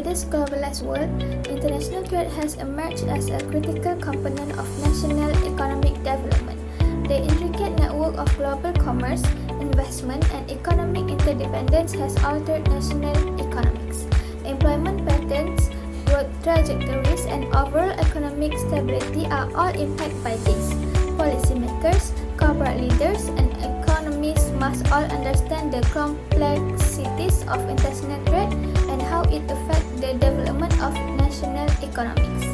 today's globalized world, international trade has emerged as a critical component of national economic development. The intricate network of global commerce, investment, and economic interdependence has altered national economics. Employment patterns, growth trajectories, and overall economic stability are all impacted by this. Policymakers, corporate leaders, and economists must all understand the complexities of international trade and how it affects the development of national economics.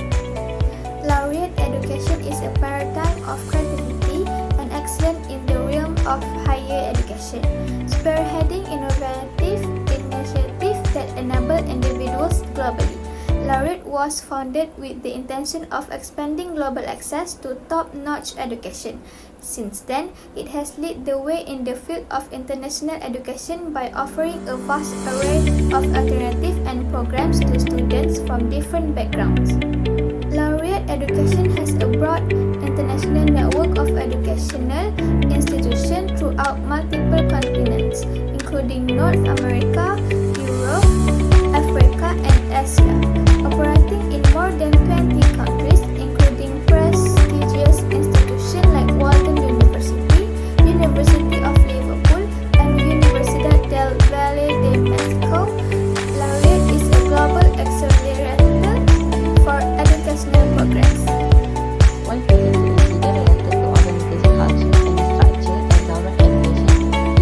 Laureate education is a paradigm of creativity and excellence in the realm of higher education, spearheading innovative initiatives that enable individuals globally. Laureate was founded with the intention of expanding global access to top-notch education. Since then, it has led the way in the field of international education by offering a vast array of alternatives and programs to students from different backgrounds. Laureate education has a broad international network of educational institutions throughout multiple continents, including North America, Europe, Africa, and Asia, operating in more than 20 countries, including prestigious institutions like Walton University, University of Liverpool, and Universidad del Valle de Mexico. Laureate is a global accelerator for educational progress. One critical incident related to organization culture and structure at Laureate Education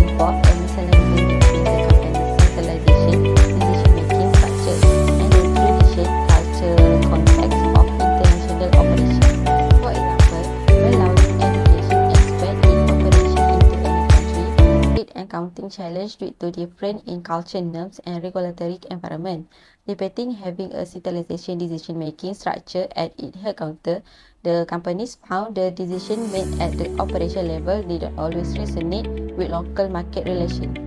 involved a misalignment between the company's centralization, decision-making structure, and the tradition culture context of international operations. For example, when Laureate Education expanded its operation into a new country, it encountered challenges due to difference in culture norms and regulatory environment. Debating having a centralization decision-making structure at its headquarters, the companies found the decision made at the operation level did not always resonate with local market relations.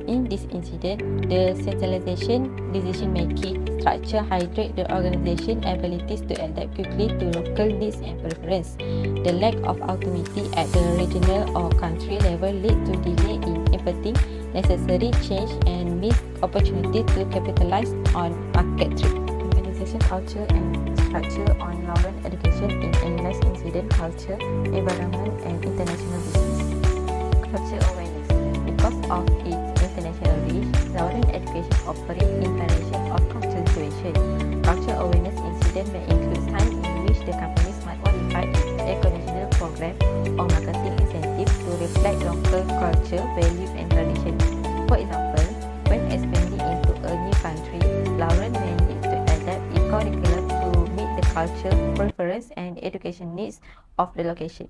In this incident, the centralization decision-making structure highlighted the organization's abilities to adapt quickly to local needs and preferences. The lack of autonomy at the regional or country level led to delay in implementing necessary change and missed opportunity to capitalize on market trend. Organization culture and structure on Laureate Education in analyze incident culture, environment, and international business. Culture awareness. Because of its international reach, Laureate Education operates in variation of cultural situations. Culture awareness incident may include times in which the companies might modify its educational program or marketing incentives to reflect local culture, values, and traditions. For example, when expanding into a new country, Laureate may need to adapt its curriculum to meet the culture, preference, and education needs of the location.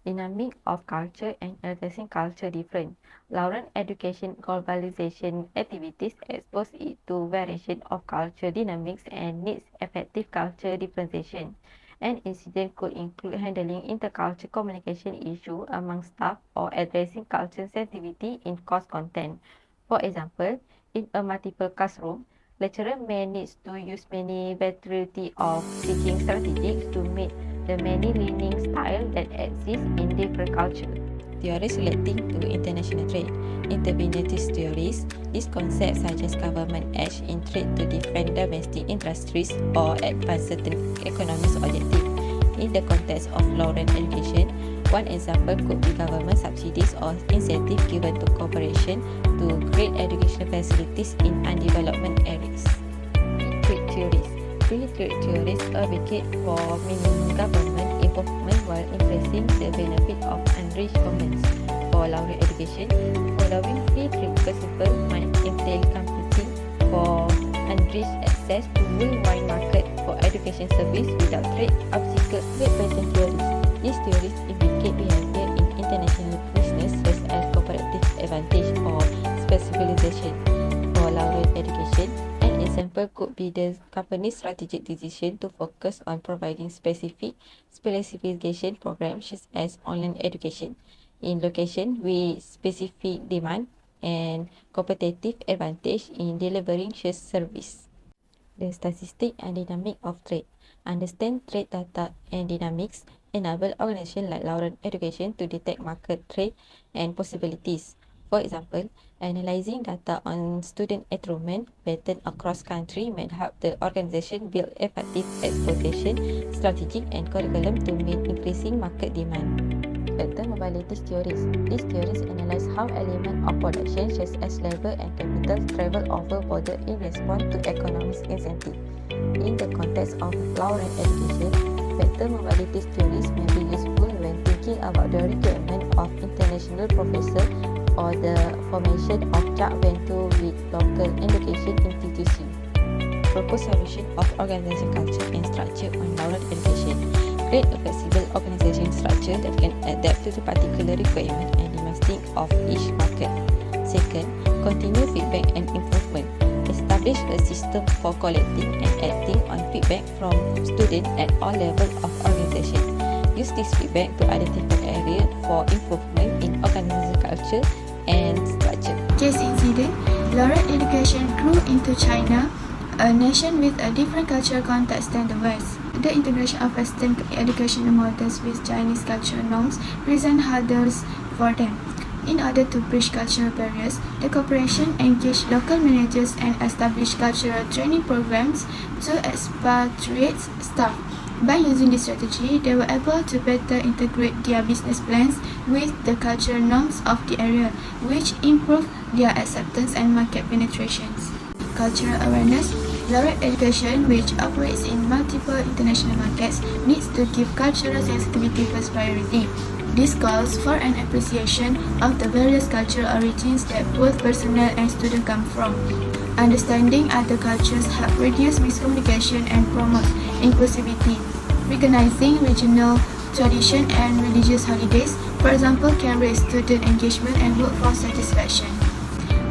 Dynamic of culture and addressing culture difference. Laureate Education globalization activities expose it to variation of culture dynamics and needs effective culture differentiation. An incident could include handling intercultural communication issues among staff or addressing culture sensitivity in course content. For example, in a multiple classroom, lecturers may need to use many variety of teaching strategies to meet the many learning styles that exist in different cultures. Theories relating to international trade. Interventionist theories. These concepts suggest government edge in trade to defend domestic industries or advance certain economic objectives. In the context of Laureate Education, one example could be government subsidies or incentives given to corporations to create educational facilities in undeveloped areas. Free trade theories. Free trade theories advocate for minimum government involvement while increasing the benefit of enriched governments. For Laureate Education, following free trade principle might entail competing for enriched access to worldwide market for education service without trade obstacles. Trade pattern theories. These theories indicate behavior in international business such as comparative advantage or specialization. For Laureate Education, an example could be the company's strategic decision to focus on providing specific specialization programs such as online education in location with specific demand and competitive advantage in delivering such service. The statistics and dynamic of trade. Understand trade data and dynamics enable organizations like Laureate Education to detect market trade and possibilities. For example, Analyzing data on student enrollment pattern across country may help the organization build effective exploitation strategy and curriculum to meet increasing market demand. Factor mobility theories. These theories analyze how elements of production such as labor and capital travel over border in response to economic incentive. In the context of Laurent education, factor mobility theories may be useful when thinking about the recruitment of international professors or the formation of joint venture with local education institutions. Proposed solution of organization culture and structure on Laurent education. Create a flexible organization structure that can adapt to the particular requirement and demands of each market. Second, continue feedback and improvement. Establish a system for collecting and acting on feedback from students at all levels of organization. Use this feedback to identify areas for improvement in organization culture and structure. Case incident, Laurent education grew into China, a nation with a different cultural context than the West. The integration of Western educational models with Chinese cultural norms present hurdles for them. In order to bridge cultural barriers, the corporation engaged local managers and established cultural training programs to expatriate staff. By using this strategy, they were able to better integrate their business plans with the cultural norms of the area, which improved their acceptance and market penetrations. Cultural awareness. Laurent education, which operates in multiple international markets, needs to give cultural sensitivity first priority. This calls for an appreciation of the various cultural origins that both personnel and students come from. Understanding other cultures help reduce miscommunication and promote inclusivity. Recognizing regional tradition and religious holidays, for example, can raise student engagement and workforce satisfaction.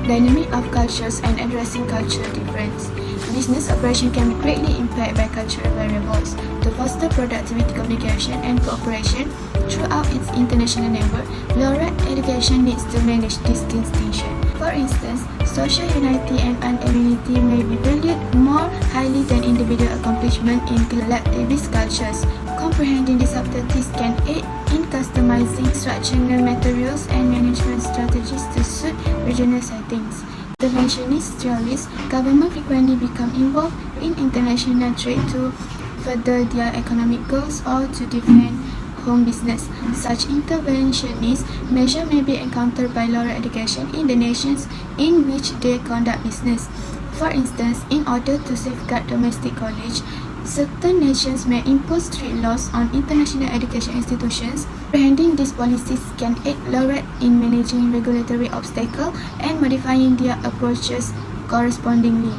Dynamic of cultures and addressing cultural difference. Business operation can be greatly impacted by cultural variables. To foster productivity, communication, and cooperation throughout its international network, Laurent education needs to manage this distinction. For instance, social unity and anonymity may be valued more highly than individual accomplishment in collectivist cultures. Comprehending these subtleties can aid in customizing instructional materials and management strategies to suit regional settings. Interventionist theories, governments frequently become involved in international trade to further their economic goals or to defend home business. Such interventionist measures may be encountered by Laurent education in the nations in which they conduct business. For instance, in order to safeguard domestic knowledge, certain nations may impose strict laws on international education institutions. Comprehending these policies can aid Laurent in managing regulatory obstacles and modifying their approaches correspondingly.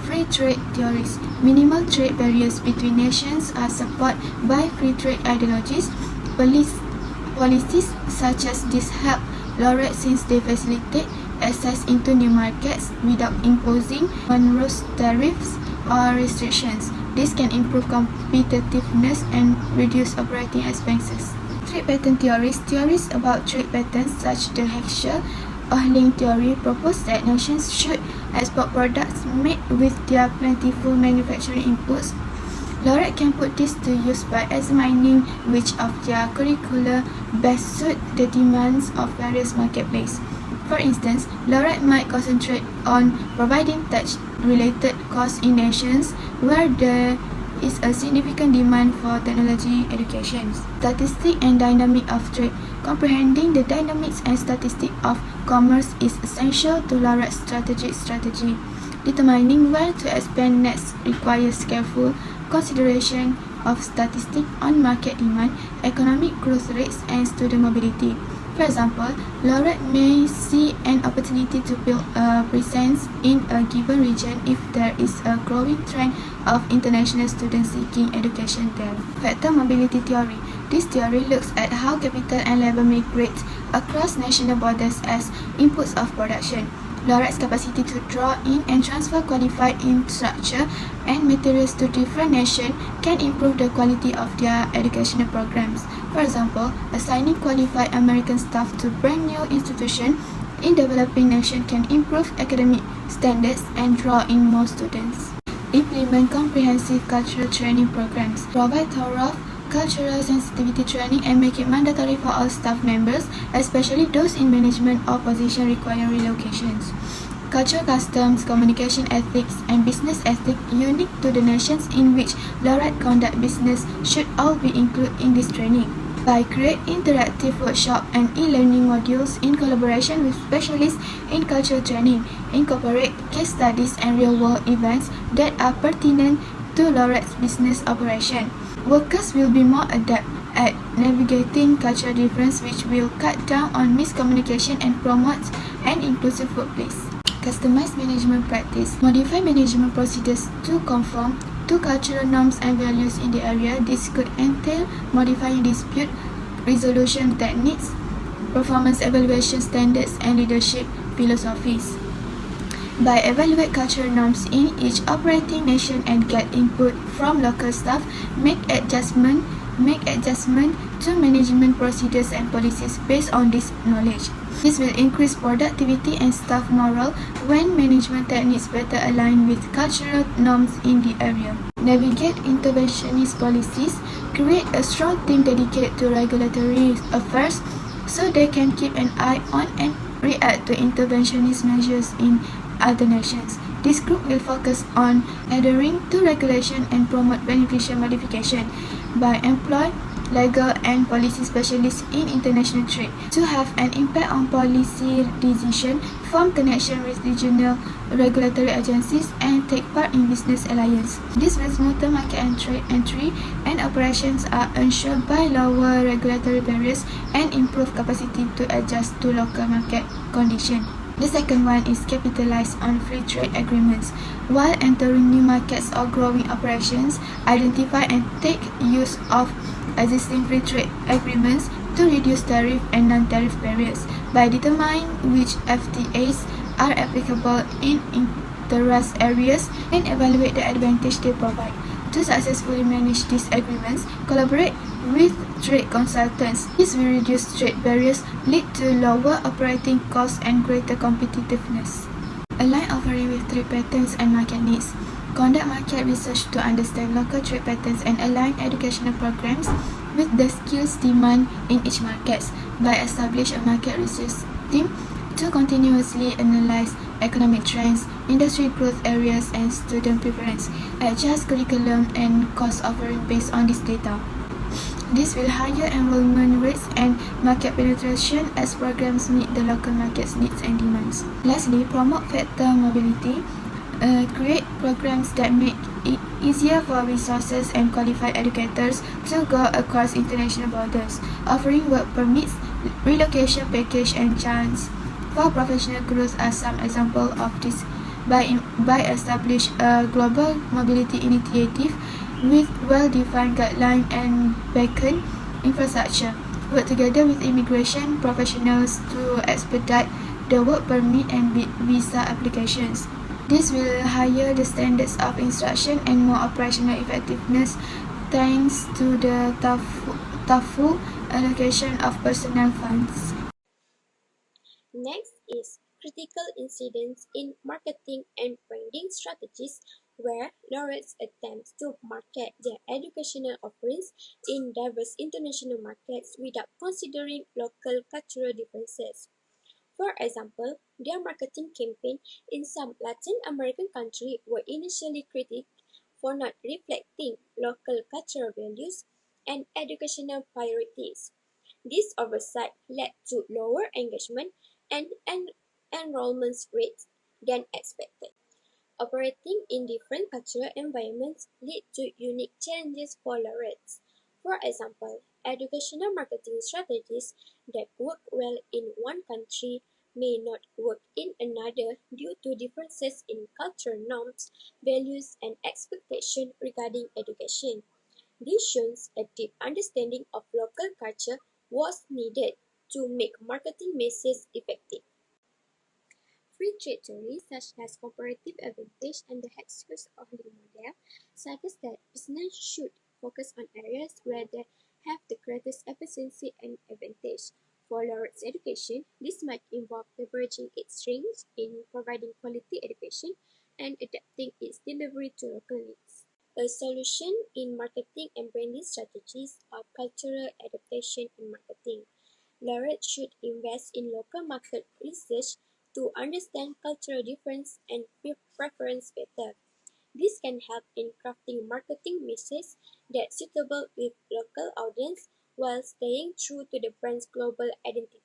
Free trade theories. Minimal trade barriers between nations are supported by free trade ideologies. Policies such as this help Laurent since they facilitate access into new markets without imposing onerous tariffs or restrictions. This can improve competitiveness and reduce operating expenses. Trade pattern theories. Theories about trade patterns such as the Heckscher-Oehling theory propose that nations should export products made with their plentiful manufacturing inputs. Laurent can put this to use by examining which of their curricula best suit the demands of various marketplaces. For instance, Laurent might concentrate on providing tech-related courses in nations where there is a significant demand for technology education. Statistics and dynamic of trade. Comprehending the dynamics and statistics of commerce is essential to Laurent's strategy. Determining where to expand next requires careful consideration of statistics on market demand, economic growth rates, and student mobility. For example, Laurent may see an opportunity to build a presence in a given region if there is a growing trend of international students seeking education there. Factor mobility theory. This theory looks at how capital and labor migrate across national borders as inputs of production. Laurent's capacity to draw in and transfer qualified infrastructure and materials to different nations can improve the quality of their educational programs. For example, assigning qualified American staff to brand new institutions in developing nations can improve academic standards and draw in more students. Implement comprehensive cultural training programs. Provide thorough cultural sensitivity training and make it mandatory for all staff members, especially those in management or position requiring relocations. Cultural customs, communication ethics, and business ethics unique to the nations in which Laureate conduct business should all be included in this training. By creating interactive workshop and e-learning modules in collaboration with specialists in cultural training, incorporate case studies and real-world events that are pertinent to Laureate's business operation. Workers will be more adept at navigating cultural difference, which will cut down on miscommunication and promote an inclusive workplace. Customized management practice. Modify management procedures to conform to cultural norms and values in the area. This could entail modifying dispute resolution techniques, performance evaluation standards, and leadership philosophies. By evaluate cultural norms in each operating nation and get input from local staff, make adjustment to management procedures and policies based on this knowledge. This will increase productivity and staff morale when management techniques better align with cultural norms in the area. Navigate interventionist policies. Create a strong team dedicated to regulatory affairs so they can keep an eye on and react to interventionist measures in other nations. This group will focus on adhering to regulation and promote beneficial modification by employ legal and policy specialists in international trade to have an impact on policy decision, form connection with regional regulatory agencies, and take part in business alliance. This will smoother market entry and operations are ensured by lower regulatory barriers and improve capacity to adjust to local market conditions. The second one is capitalize on free trade agreements. While entering new markets or growing operations, identify and take use of existing free trade agreements to reduce tariff and non-tariff barriers by determining which FTAs are applicable in interest areas and evaluate the advantage they provide. To successfully manage these agreements, collaborate with trade consultants. This will reduce trade barriers, lead to lower operating costs and greater competitiveness. Align offering with trade patterns and market needs. Conduct market research to understand local trade patterns and align educational programs with the skills demand in each market. By establish a market research team to continuously analyze economic trends, industry growth areas, and student preference. Adjust curriculum and course offering based on this data. This will higher enrollment rates and market penetration as programs meet the local market's needs and demands. Lastly, promote factor mobility. Create programs that make it easier for resources and qualified educators to go across international borders, offering work permits, relocation package, and chance for professional growth are some examples of this. By establish a global mobility initiative with well-defined guidelines and beacon infrastructure. Work together with immigration professionals to expedite the work permit and visa applications. This will higher the standards of instruction and more operational effectiveness thanks to the thoughtful allocation of personnel funds. Next is critical incidents in marketing and branding strategies, where laureates attempt to market their educational offerings in diverse international markets without considering local cultural differences. For example, their marketing campaign in some Latin American countries were initially critiqued for not reflecting local cultural values and educational priorities. This oversight led to lower engagement and enrollment rates than expected. Operating in different cultural environments lead to unique challenges for laureates. For example, educational marketing strategies that work well in one country may not work in another due to differences in cultural norms, values, and expectations regarding education. This shows a deep understanding of local culture was needed to make marketing messages effective. Free trade theory, such as comparative advantage and the Hexhus-Orley model, suggests that business should focus on areas where they have the greatest efficiency and advantage. For laureates education, this might involve leveraging its strengths in providing quality education and adapting its delivery to local needs. A solution in marketing and branding strategies are cultural adaptation in marketing. Laureates should invest in local market research to understand cultural difference and preference better. This can help in crafting marketing messages that suitable with local audience while staying true to the brand's global identity.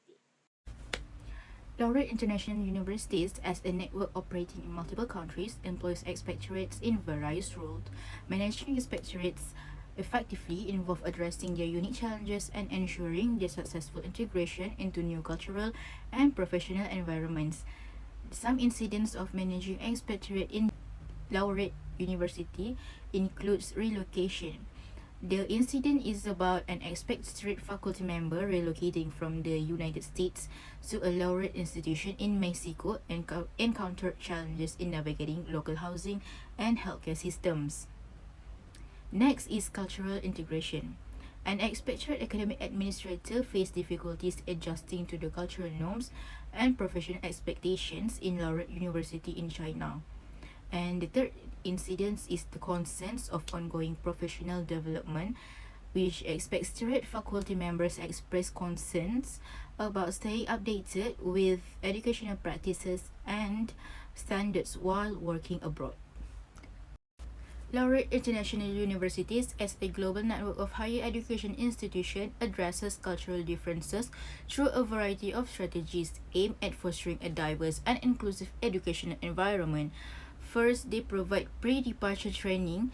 Laureate International Universities, as a network operating in multiple countries, employs expatriates in various roles. Managing expatriates effectively involve addressing their unique challenges and ensuring their successful integration into new cultural and professional environments. Some incidents of managing expatriate in Laureate University includes relocation. The incident is about an expatriate faculty member relocating from the United States to a Laureate institution in Mexico and encountered challenges in navigating local housing and healthcare systems. Next is cultural integration. An expatriate academic administrator faced difficulties adjusting to the cultural norms and professional expectations in Laureate University in China. And the third incident is the concerns of ongoing professional development, which expatriate faculty members express concerns about staying updated with educational practices and standards while working abroad. Laureate International Universities, as a global network of higher education institutions, addresses cultural differences through a variety of strategies aimed at fostering a diverse and inclusive educational environment. First, they provide pre-departure training.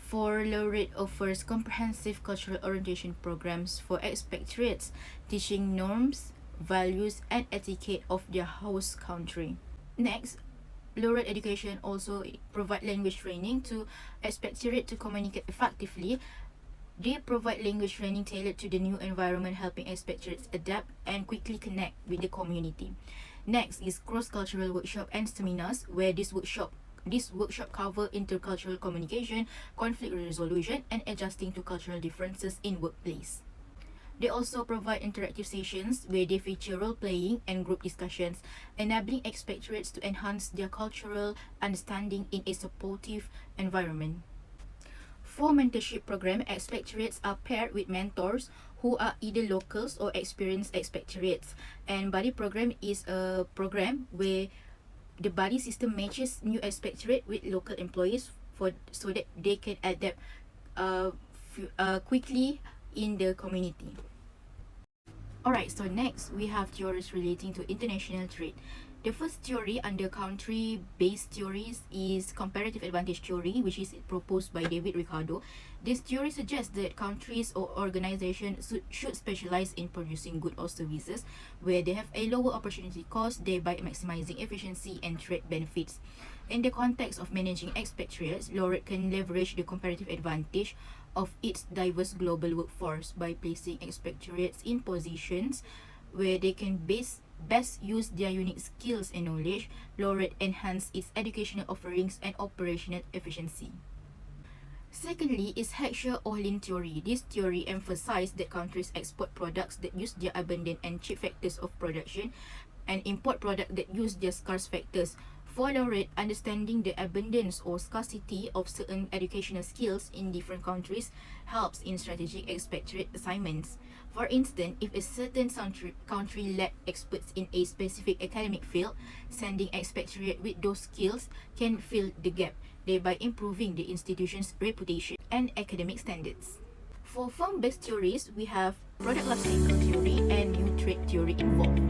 For Laureate offers comprehensive cultural orientation programs for expatriates, teaching norms, values, and etiquette of their host country. Next, Laureate Education also provide language training to expatriates to communicate effectively. They provide language training tailored to the new environment, helping expatriates adapt and quickly connect with the community. Next is cross-cultural workshop and seminars, where this workshop cover intercultural communication, conflict resolution, and adjusting to cultural differences in workplace. They also provide interactive sessions where they feature role-playing and group discussions, enabling expatriates to enhance their cultural understanding in a supportive environment. For mentorship program, expatriates are paired with mentors who are either locals or experienced expatriates. And buddy program is a program where the buddy system matches new expatriate with local employees so that they can adapt quickly in the community. Alright, so next we have theories relating to international trade. The first theory under country-based theories is comparative advantage theory, which is proposed by David Ricardo. This theory suggests that countries or organizations should specialize in producing goods or services where they have a lower opportunity cost, thereby maximizing efficiency and trade benefits. In the context of managing expatriates, Laureate can leverage the comparative advantage of its diverse global workforce by placing expatriates in positions where they can best use their unique skills and knowledge. Laureate enhance its educational offerings and operational efficiency. Secondly is Heckscher-Ohlin theory. This theory emphasizes that countries export products that use their abundant and cheap factors of production and import products that use their scarce factors. For Laureate, understanding the abundance or scarcity of certain educational skills in different countries helps in strategic expatriate assignments. For instance, if a certain country lacks experts in a specific academic field, sending expatriate with those skills can fill the gap, thereby improving the institution's reputation and academic standards. For firm-based theories, we have product life cycle theory and new trade theory involved.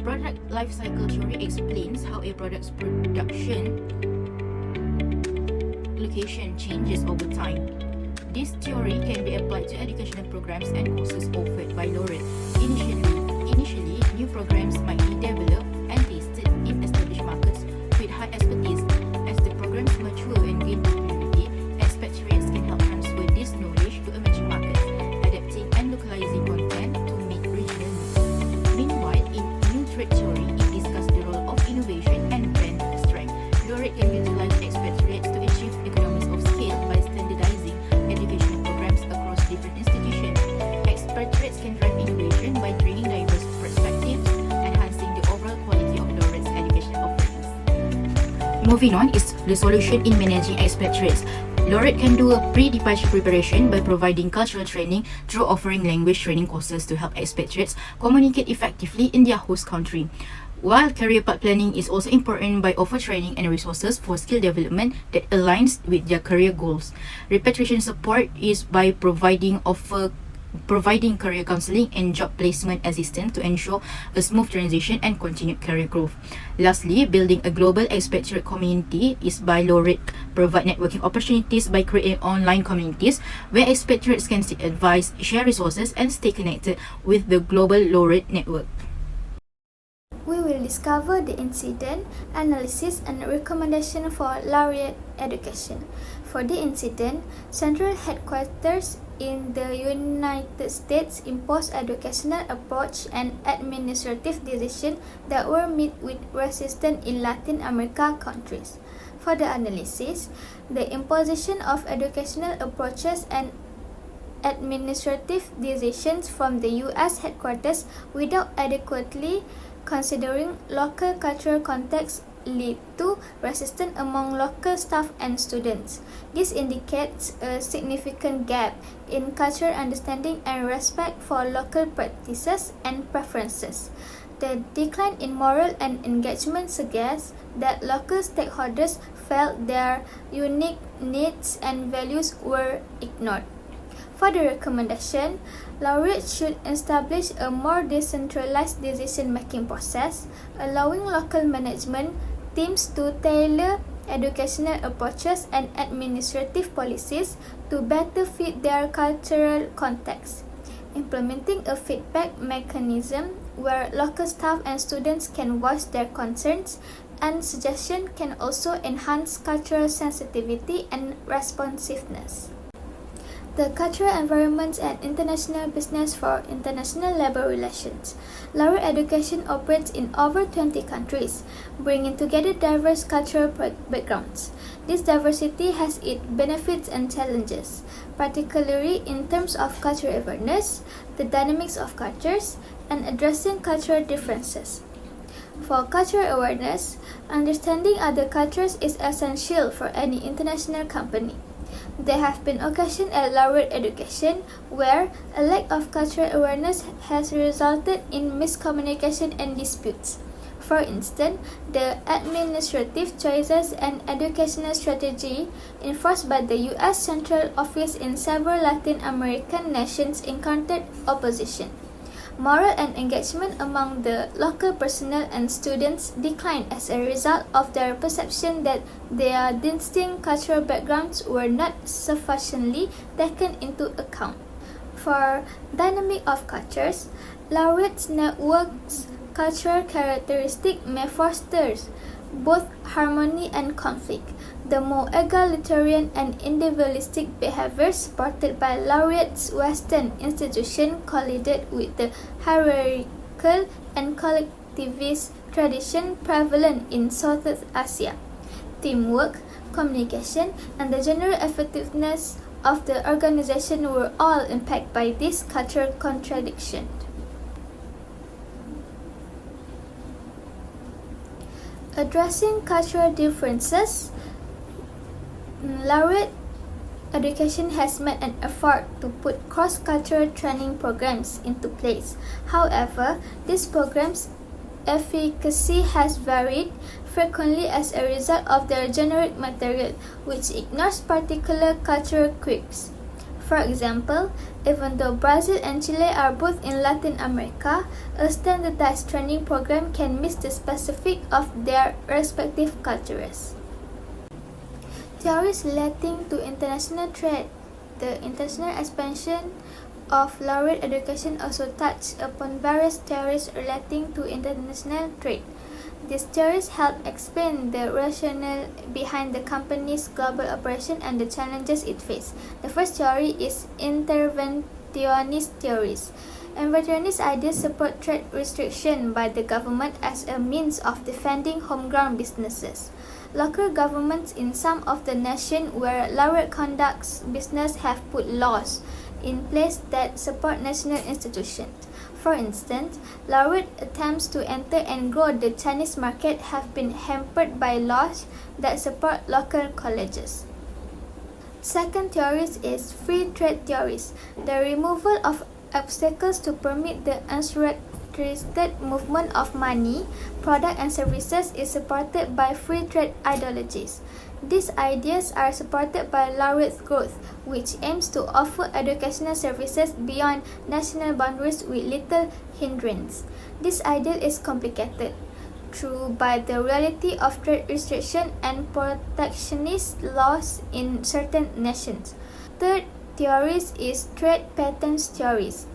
Product life cycle theory explains how a product's production location changes over time. This theory can be applied to educational programs and courses offered by Laureate. Initially, new programs might be developed and tested in established markets with high expertise. As the programs mature and gain popularity, expatriates can help transfer this knowledge to emerging markets, adapting and localizing content to meet regional needs. Meanwhile, in new trade theory, it discusses the role of innovation and brand strength. Laureate can utilize expatriates to achieve economies of scale by standardizing educational programs across different institutions. Expatriates can drive innovation by bringing diverse perspectives, enhancing the overall quality of Laureate's educational offerings. Moving on is the solution in managing expatriates. Laureate can do a pre-departure preparation by providing cultural training through offering language training courses to help expatriates communicate effectively in their host country. While career path planning is also important by offer training and resources for skill development that aligns with their career goals. Repatriation support is by providing career counseling and job placement assistance to ensure a smooth transition and continued career growth. Lastly, building a global expatriate community is by Laureate provide networking opportunities by creating online communities where expatriates can seek advice, share resources, and stay connected with the global Laureate network. We will discover the incident, analysis, and recommendation for laureate education. For the incident, central headquarters in the United States imposed educational approach and administrative decisions that were met with resistance in Latin America countries. For the analysis, the imposition of educational approaches and administrative decisions from the U.S. headquarters without adequately considering local cultural context lead to resistance among local staff and students. This indicates a significant gap in cultural understanding and respect for local practices and preferences. The decline in morale and engagement suggests that local stakeholders felt their unique needs and values were ignored. For the recommendation, laureates should establish a more decentralized decision-making process, allowing local management teams to tailor educational approaches and administrative policies to better fit their cultural context. Implementing a feedback mechanism where local staff and students can voice their concerns and suggestions can also enhance cultural sensitivity and responsiveness. The cultural environment and international business for international labor relations. Laureate education operates in over 20 countries, bringing together diverse cultural backgrounds. This diversity has its benefits and challenges, particularly in terms of cultural awareness, the dynamics of cultures, and addressing cultural differences. For cultural awareness, understanding other cultures is essential for any international company. There have been occasions at laureate education where a lack of cultural awareness has resulted in miscommunication and disputes. For instance, the administrative choices and educational strategy enforced by the U.S. Central Office in several Latin American nations encountered opposition. Morale and engagement among the local personnel and students declined as a result of their perception that their distinct cultural backgrounds were not sufficiently taken into account. For dynamic of cultures, laureates networks cultural characteristics may foster both harmony and conflict. The more egalitarian and individualistic behaviors supported by laureates' Western institutions collided with the hierarchical and collectivist tradition prevalent in Southeast Asia. Teamwork, communication, and the general effectiveness of the organization were all impacted by this cultural contradiction. Addressing cultural differences, laureate education has made an effort to put cross-cultural training programs into place. However, these programs' efficacy has varied frequently as a result of their generic material, which ignores particular cultural quirks. For example, even though Brazil and Chile are both in Latin America, a standardized training program can miss the specifics of their respective cultures. Theories relating to international trade. The international expansion of laureate education also touched upon various theories relating to international trade. These theories help explain the rationale behind the company's global operation and the challenges it faces. The first theory is interventionist theories. Interventionist ideas support trade restriction by the government as a means of defending homegrown businesses. Local governments in some of the nations where laureate conducts business have put laws in place that support national institutions. For instance, laureate attempts to enter and grow the Chinese market have been hampered by laws that support local colleges. Second theories is free trade theories, the removal of obstacles to permit the unrestricted movement of money, product and services is supported by free trade ideologies. These ideas are supported by Laureate Growth, which aims to offer educational services beyond national boundaries with little hindrance. This ideal is complicated through by the reality of trade restriction and protectionist laws in certain nations. Third theories is trade patterns theories.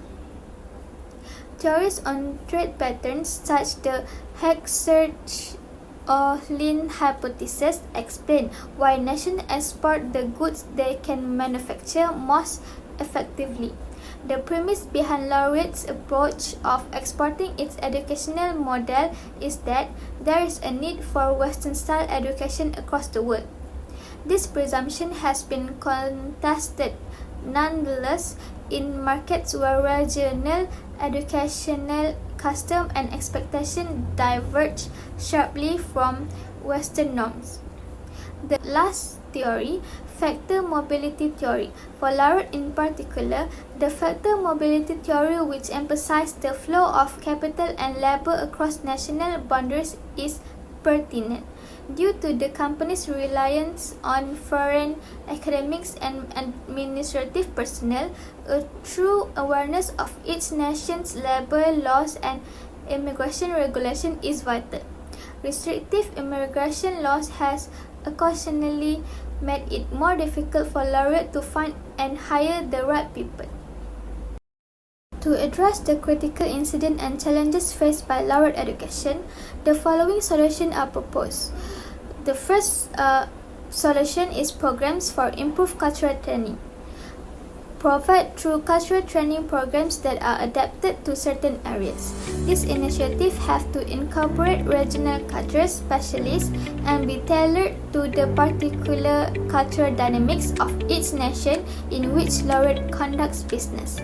Theories on trade patterns such the Hexerch-Ohlin hypothesis explain why nations export the goods they can manufacture most effectively. The premise behind Laureate's approach of exporting its educational model is that there is a need for Western-style education across the world. This presumption has been contested. Nonetheless, in markets where regional educational custom and expectation diverge sharply from Western norms. The last theory, factor mobility theory. For Laureate in particular, the factor mobility theory, which emphasizes the flow of capital and labor across national boundaries, is pertinent. Due to the company's reliance on foreign academics and administrative personnel, a true awareness of each nation's labor laws and immigration regulation is vital. Restrictive immigration laws has occasionally made it more difficult for Laureate to find and hire the right people. To address the critical incident and challenges faced by Laureate education, the following solutions are proposed. The first solution is programs for improved cultural training. Provide through cultural training programs that are adapted to certain areas. These initiatives have to incorporate regional culture specialists and be tailored to the particular cultural dynamics of each nation in which Laureate conducts business.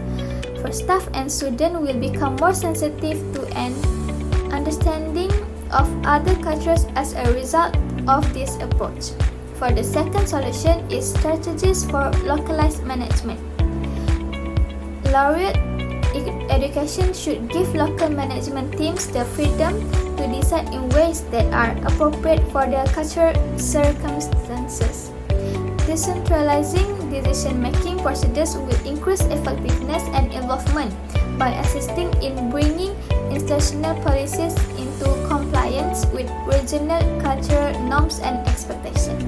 For staff and students will become more sensitive to an understanding of other cultures as a result of this approach. For the second solution is strategies for localized management. Laureate education should give local management teams the freedom to decide in ways that are appropriate for their cultural circumstances. Decentralizing decision-making procedures will increase effectiveness and involvement by assisting in bringing institutional policies into compliance with regional cultural norms and expectations.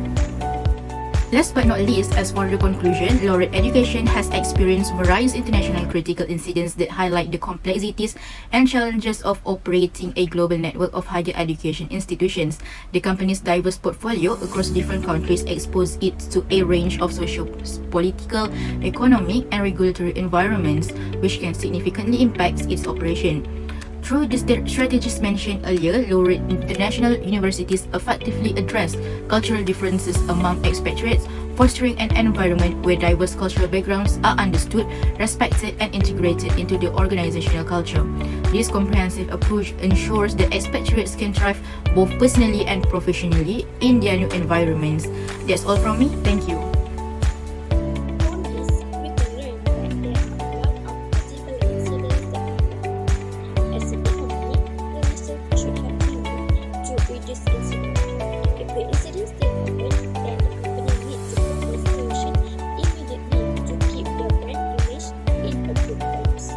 Last but not least, as for the conclusion, Laureate education has experienced various international critical incidents that highlight the complexities and challenges of operating a global network of higher education institutions. The company's diverse portfolio across different countries expose it to a range of socio-political, economic, and regulatory environments, which can significantly impact its operation. Through the strategies mentioned earlier, Laureate international universities effectively address cultural differences among expatriates, fostering an environment where diverse cultural backgrounds are understood, respected, and integrated into the organizational culture. This comprehensive approach ensures that expatriates can thrive both personally and professionally in their new environments. That's all from me. Thank you.